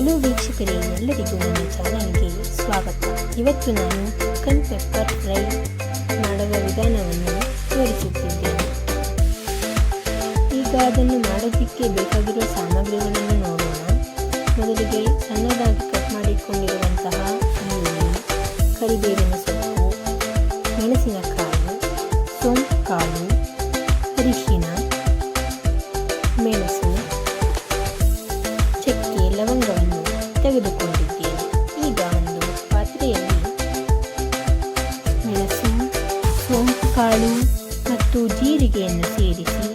Hello ವೀಕ್ಷಕರೇ, ಎಲ್ಲರಿಗೂ ನನ್ನ ಚಾನಲ್ಗೆ ಸ್ವಾಗತ. ಇವತ್ತು ನಾನು ಚಿಕನ್ ಪೆಪ್ಪರ್ ಫ್ರೈ ಮಾಡುವ ವಿಧಾನವನ್ನು ತೋರಿಸುತ್ತಿದ್ದೇನೆ. ಈಗ ಅದನ್ನು ಮಾಡೋದಕ್ಕೆ ಬೇಕಾಗಿರುವ ಸಾಮಗ್ರಿಗಳನ್ನು ನೋಡೋಣ. ಮೊದಲಿಗೆ ಸಣ್ಣದಾಗಿ ಕಟ್ ಮಾಡಿಕೊಂಡಿರುವಂತಹ ಈರುಳ್ಳಿ, ಕರಿಬೇವಿನ ಸೊಪ್ಪು, ಮೆಣಸಿನಕಾಯಿ, ಸೋಂಪು ಕಾಳು, ಅರಿಶಿನ, ಮೆಣಸು, ಚಕ್ಕೆ, ಲವಂಗವನ್ನು ತೆಗೆದುಕೊಂಡಿದ್ದೇನೆ. ಈಗ ಒಂದು ಪಾತ್ರೆಯಲ್ಲಿ ಮೆಣಸು, ಸೋಂಪು ಕಾಳು ಮತ್ತು ಜೀರಿಗೆಯನ್ನು ಸೇರಿಸಿ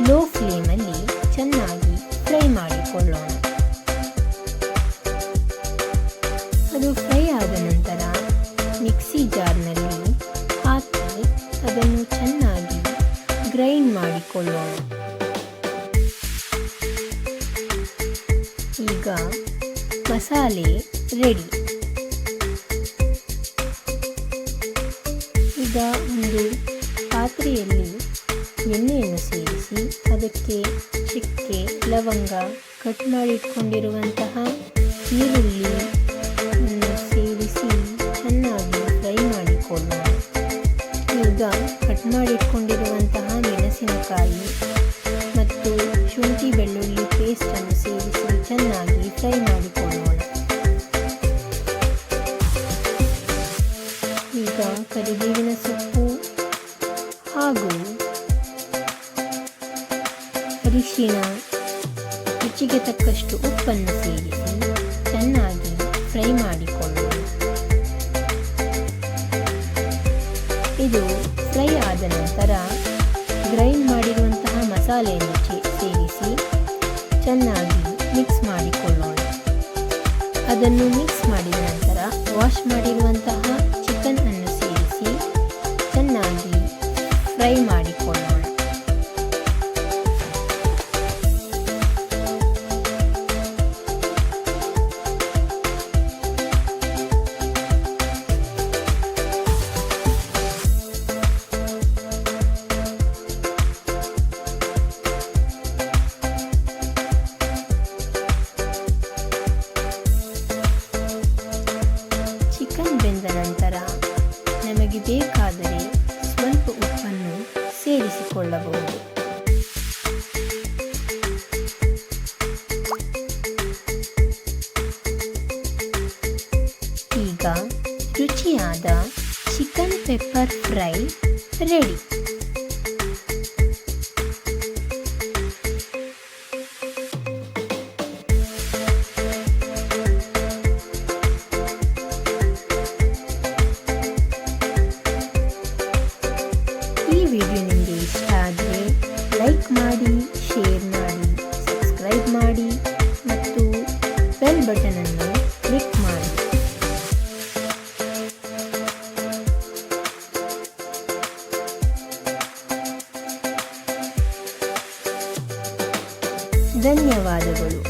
ಲೋ ಫ್ಲೇಮಲ್ಲಿ ಚೆನ್ನಾಗಿ ಫ್ರೈ ಮಾಡಿಕೊಳ್ಳೋಣ. ಅದು ಫ್ರೈ ಆದ ನಂತರ ಮಿಕ್ಸಿ ಜಾರ್ನಲ್ಲಿ ಹಾಕಿ ಅದನ್ನು ಚೆನ್ನಾಗಿ ಗ್ರೈಂಡ್ ಮಾಡಿಕೊಳ್ಳೋಣ. ಈಗ ಮಸಾಲೆ ರೆಡಿ. ಈಗ ಒಂದು ಪಾತ್ರೆಯಲ್ಲಿ ಎಣ್ಣೆಯನ್ನು ಸೇರಿಸಿ ಅದಕ್ಕೆ ಚಕ್ಕೆ, ಲವಂಗ, ಕಟ್ ಮಾಡಿಕೊಂಡಿರುವಂತಹ ಈರುಳ್ಳಿ ಸೇರಿಸಿ ಚೆನ್ನಾಗಿ ಫ್ರೈ ಮಾಡಿಕೊಳ್ಳೋಣ. ಈಗ ಕಟ್ ಮಾಡಿಕೊಂಡಿರುವಂತಹ ಮೆಣಸಿನಕಾಯಿ ಮತ್ತು ಶುಂಠಿ ಬೆಳ್ಳುಳ್ಳಿ ಪೇಸ್ಟನ್ನು ಸೇರಿಸಿ ಚೆನ್ನಾಗಿ ಫ್ರೈ ಮಾಡಿಕೊಳ್ಳೋಣ. ಈಗ ಕರಿಬೇವಿನ ಸೊಪ್ಪು ಹಾಗೂ ಅರಿಶಿನ, ರುಚಿಗೆ ತಕ್ಕಷ್ಟು ಉಪ್ಪನ್ನು ಸೇರಿಸಿ ಚೆನ್ನಾಗಿ ಫ್ರೈ ಮಾಡಿಕೊಳ್ಳೋಣ. ಇದು ಫ್ರೈ ಆದ ನಂತರ ಗ್ರೈಂಡ್ ಮಾಡಿರುವಂತಹ ಮಸಾಲೆಯನ್ನು ಸೇರಿಸಿ ಚೆನ್ನಾಗಿ ಮಿಕ್ಸ್ ಮಾಡಿಕೊಳ್ಳೋಣ. ಅದನ್ನು ಮಿಕ್ಸ್ ಮಾಡಿದ ನಂತರ ವಾಶ್ ಮಾಡಿರುವಂತಹ ಚಿಕನ್ ಅನ್ನು ಸೇರಿಸಿ ಚೆನ್ನಾಗಿ ಫ್ರೈ ಮಾಡಿಕೊಳ್ಳೋಣ. ಚಿಕನ್ ಬೆಂದ ನಂತರ ನಮಗೆ ಬೇಕಾದರೆ ಸ್ವಲ್ಪ ಉಪ್ಪನ್ನು ಸೇರಿಸಿಕೊಳ್ಳಬಹುದು. ಈಗ ರುಚಿಯಾದ ಚಿಕನ್ ಪೆಪ್ಪರ್ ಫ್ರೈ ರೆಡಿ. ಈ ವಿಡಿಯೋ ನಿಮಗೆ ಇಷ್ಟ ಆದರೆ ಲೈಕ್ ಮಾಡಿ, ಶೇರ್ ಮಾಡಿ, ಸಬ್ಸ್ಕ್ರೈಬ್ ಮಾಡಿ ಮತ್ತು ಬೆಲ್ ಬಟನನ್ನು ಕ್ಲಿಕ್ ಮಾಡಿ. ಧನ್ಯವಾದಗಳು.